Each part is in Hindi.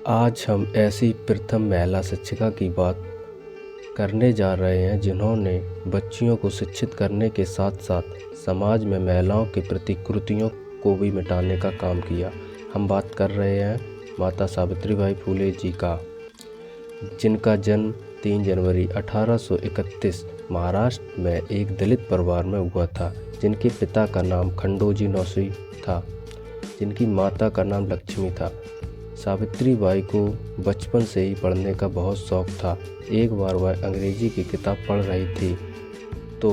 आज हम ऐसी प्रथम महिला शिक्षिका की बात करने जा रहे हैं जिन्होंने बच्चियों को शिक्षित करने के साथ साथ समाज में महिलाओं के प्रति कुरीतियों को भी मिटाने का काम किया। हम बात कर रहे हैं माता सावित्रीबाई फुले जी का, जिनका जन्म 3 जनवरी 1831 महाराष्ट्र में एक दलित परिवार में हुआ था। जिनके पिता का नाम खंडोजी नौसी था, जिनकी माता का नाम लक्ष्मी था। सावित्रीबाई को बचपन से ही पढ़ने का बहुत शौक़ था। एक बार वह अंग्रेजी की किताब पढ़ रही थी तो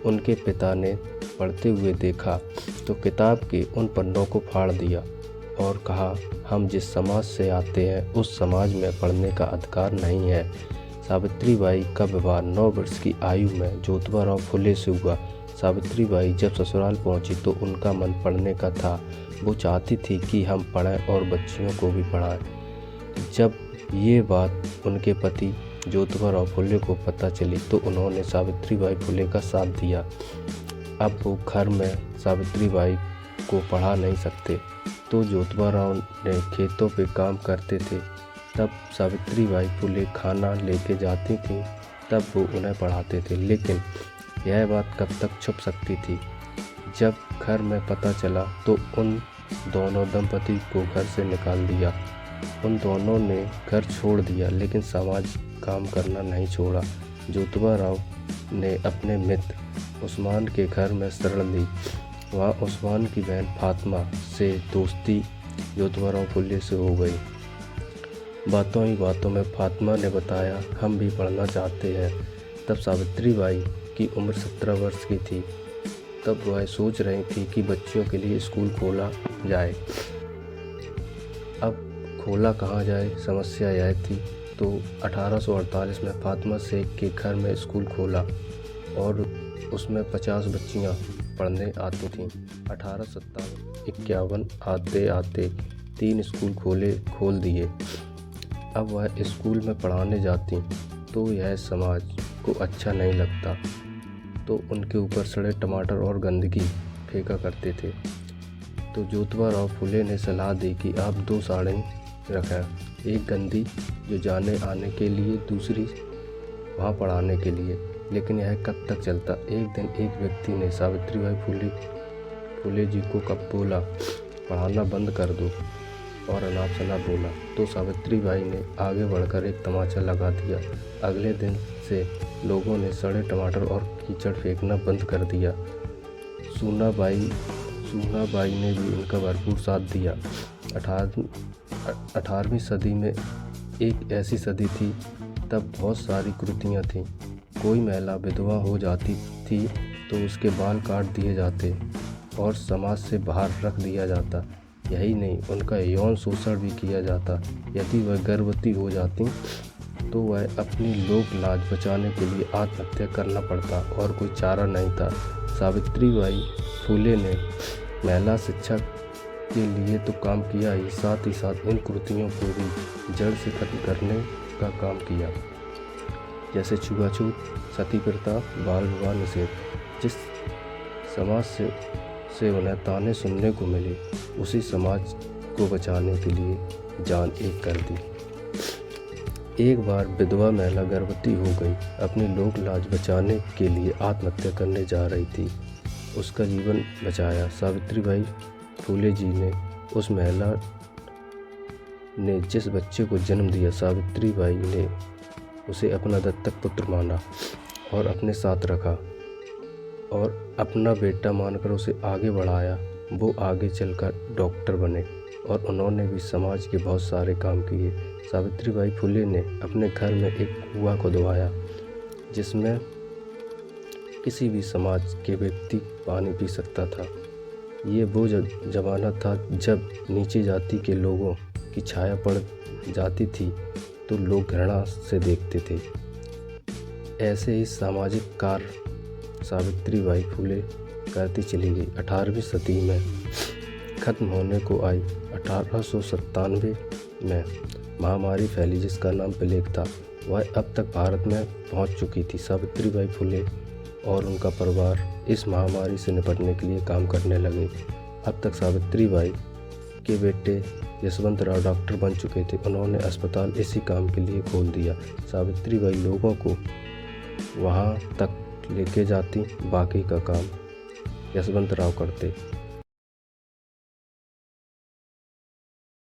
उनके पिता ने पढ़ते हुए देखा तो किताब के उन पन्नों को फाड़ दिया और कहा, हम जिस समाज से आते हैं उस समाज में पढ़ने का अधिकार नहीं है। सावित्रीबाई का विवाह 9 वर्ष की आयु में ज्योतिबा राव फुले से हुआ। सावित्रीबाई जब ससुराल पहुंची तो उनका मन पढ़ने का था। वो चाहती थी कि हम पढ़ें और बच्चियों को भी पढ़ाएं। जब ये बात उनके पति ज्योतिबा राव फुले को पता चली तो उन्होंने सावित्रीबाई फुले का साथ दिया। अब वो घर में सावित्रीबाई को पढ़ा नहीं सकते तो ज्योतिबा राव ने खेतों पे काम करते थे। तब सावित्रीबाई फुले खाना लेके जाती थी, तब वो उन्हें पढ़ाते थे। लेकिन यह बात कब तक छुप सकती थी। जब घर में पता चला तो उन दोनों दंपति को घर से निकाल दिया। उन दोनों ने घर छोड़ दिया लेकिन समाज काम करना नहीं छोड़ा। ज्योतिबा राव ने अपने मित्र उस्मान के घर में शरण ली। वहाँ उस्मान की बहन फातिमा से दोस्ती ज्योतिबा राव फुले से हो गई। बातों ही बातों में फातिमा ने बताया, हम भी पढ़ना चाहते हैं। तब सावित्रीबाई की उम्र 17 वर्ष की थी। तब वह सोच रही थी कि बच्चियों के लिए स्कूल खोला जाए। अब खोला कहाँ जाए, समस्या यह थी। तो 1848 में फातिमा शेख के घर में स्कूल खोला और उसमें 50 बच्चियाँ पढ़ने आती थीं। 1857-51 आते आते 3 स्कूल खोल दिए। अब वह स्कूल में पढ़ाने जाती तो यह समाज को अच्छा नहीं लगता, तो उनके ऊपर सड़े टमाटर और गंदगी फेंका करते थे। तो ज्योतिबा राव फुले ने सलाह दी कि आप 2 साड़ियाँ रखें, एक गंदी जो जाने आने के लिए, दूसरी वहाँ पढ़ाने के लिए। लेकिन यह कब तक चलता। एक दिन एक व्यक्ति ने सावित्रीबाई फुले जी को कब बोला, पढ़ाना बंद कर दो, और अनाप शनाप बोला। तो सावित्रीबाई ने आगे बढ़कर एक तमाचा लगा दिया। अगले दिन से लोगों ने सड़े टमाटर और कीचड़ फेंकना बंद कर दिया। सूनाबाई ने भी उनका भरपूर साथ दिया। 18वीं सदी में एक ऐसी सदी थी, तब बहुत सारी कुरीतियाँ थीं। कोई महिला विधवा हो जाती थी तो उसके बाल काट दिए जाते और समाज से बाहर रख दिया जाता। यही नहीं, उनका यौन शोषण भी किया जाता। यदि वह गर्भवती हो जाती तो वह अपनी लोक लाज बचाने के लिए आत्महत्या करना पड़ता और कोई चारा नहीं था। सावित्रीबाई फुले ने महिला शिक्षा के लिए तो काम किया ही साथ इन कुरीतियों को भी जड़ से खत्म करने का काम किया। जैसे छुआछूत, सती प्रथा, बाल विवाह निषेध। जिस समाज से उन्हें ताने सुनने को मिले, उसी समाज को बचाने के लिए जान एक कर दी। एक बार विधवा महिला गर्भवती हो गई, अपनी लोक लाज बचाने के लिए आत्महत्या करने जा रही थी। उसका जीवन बचाया। सावित्रीबाई फुले जी ने उस महिला ने जिस बच्चे को जन्म दिया, सावित्रीबाई ने उसे अपना दत्तक पुत्र माना और अपने साथ रखा और अपना बेटा मानकर उसे आगे बढ़ाया। वो आगे चलकर डॉक्टर बने और उन्होंने भी समाज के बहुत सारे काम किए। सावित्रीबाई फुले ने अपने घर में एक कुआं खुदवाया जिसमें किसी भी समाज के व्यक्ति पानी पी सकता था। ये वो ज़माना था जब नीचे जाति के लोगों की छाया पड़ जाती थी तो लोग घृणा से देखते थे। ऐसे ही सामाजिक कार्य सावित्रीबाई फुले करती चली गई। 18वीं सदी में खत्म होने को आई। 1897 में महामारी फैली जिसका नाम प्लेग था। वह अब तक भारत में पहुंच चुकी थी। सावित्रीबाई फुले और उनका परिवार इस महामारी से निपटने के लिए काम करने लगे। अब तक सावित्रीबाई के बेटे यशवंत राव डॉक्टर बन चुके थे। उन्होंने अस्पताल इसी काम के लिए खोल दिया। सावित्रीबाई लोगों को वहाँ तक लेके जाती, बाकी का काम यशवंत राव करते।